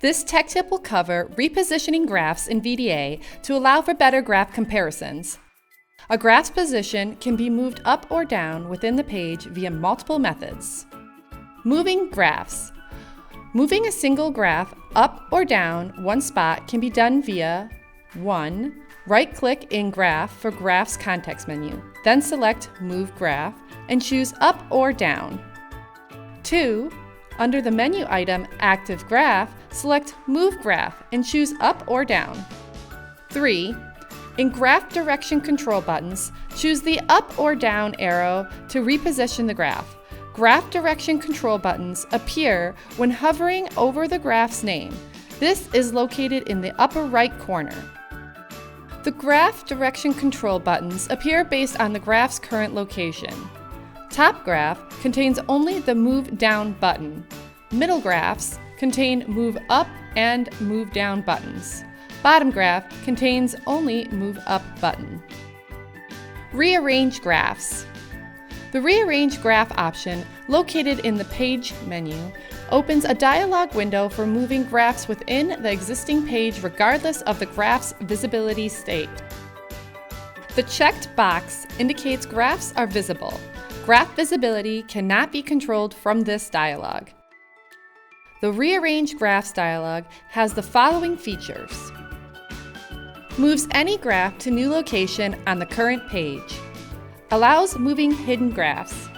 This tech tip will cover repositioning graphs in VDA to allow for better graph comparisons. A graph's position can be moved up or down within the page via multiple methods. Moving graphs. Moving a single graph up or down one spot can be done via 1. Right-click in Graph for Graph's context menu, then select Move Graph and choose Up or Down. 2. Under the menu item Active Graph, select Move Graph and choose Up or Down. 3. In Graph Direction Control buttons, choose the Up or Down arrow to reposition the graph. Graph Direction Control buttons appear when hovering over the graph's name. This is located in the upper right corner. The Graph Direction Control buttons appear based on the graph's current location. Top graph contains only the Move Down button. Middle graphs contain Move Up and Move Down buttons. Bottom graph contains only Move Up button. Rearrange graphs. The Rearrange Graph option, located in the Page menu, opens a dialog window for moving graphs within the existing page regardless of the graph's visibility state. The checked box indicates graphs are visible. Graph visibility cannot be controlled from this dialog. The Rearrange Graphs dialog has the following features. Moves any graph to new location on the current page. Allows moving hidden graphs.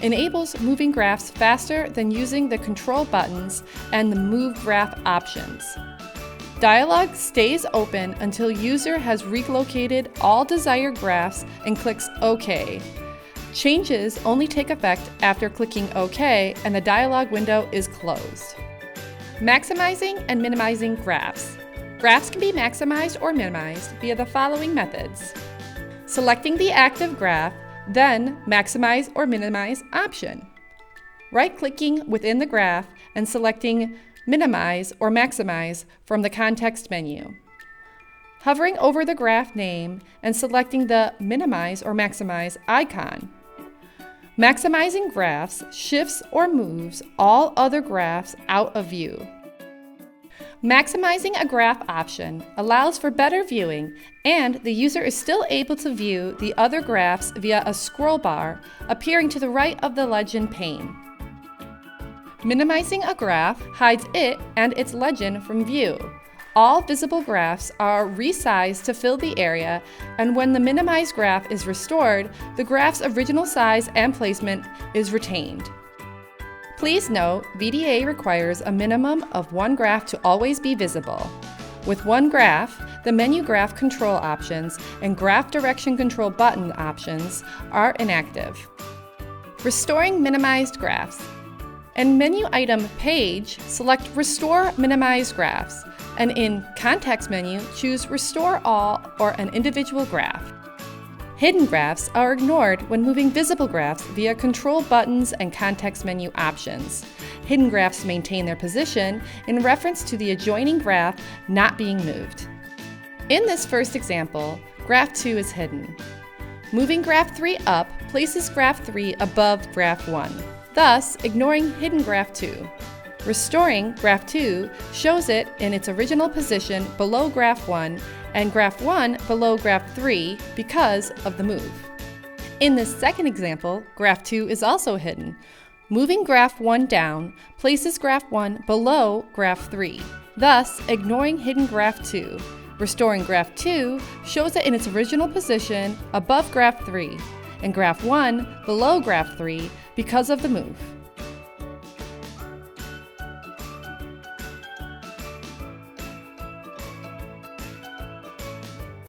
Enables moving graphs faster than using the control buttons and the Move Graph options. Dialog stays open until user has relocated all desired graphs and clicks OK. Changes only take effect after clicking OK and the dialog window is closed. Maximizing and minimizing graphs. Graphs can be maximized or minimized via the following methods. Selecting the active graph, then Maximize or Minimize option. Right-clicking within the graph and selecting Minimize or Maximize from the context menu. Hovering over the graph name and selecting the Minimize or Maximize icon. Maximizing graphs shifts or moves all other graphs out of view. Maximizing a graph option allows for better viewing, and the user is still able to view the other graphs via a scroll bar appearing to the right of the legend pane. Minimizing a graph hides it and its legend from view. All visible graphs are resized to fill the area, and when the minimized graph is restored, the graph's original size and placement is retained. Please note, VDA requires a minimum of one graph to always be visible. With one graph, the menu graph control options and graph direction control button options are inactive. Restoring minimized graphs. In menu item Page, select Restore Minimized Graphs, and in Context menu, choose Restore All or an individual graph. Hidden graphs are ignored when moving visible graphs via control buttons and context menu options. Hidden graphs maintain their position in reference to the adjoining graph not being moved. In this first example, graph 2 is hidden. Moving graph 3 up places graph 3 above graph 1, thus ignoring hidden graph 2. Restoring graph 2 shows it in its original position below graph 1 and graph 1 below graph 3 because of the move. In this second example, graph 2 is also hidden. Moving graph 1 down places graph 1 below graph 3, thus ignoring hidden graph 2. Restoring graph 2 shows it in its original position above graph 3 and graph 1 below graph 3 because of the move.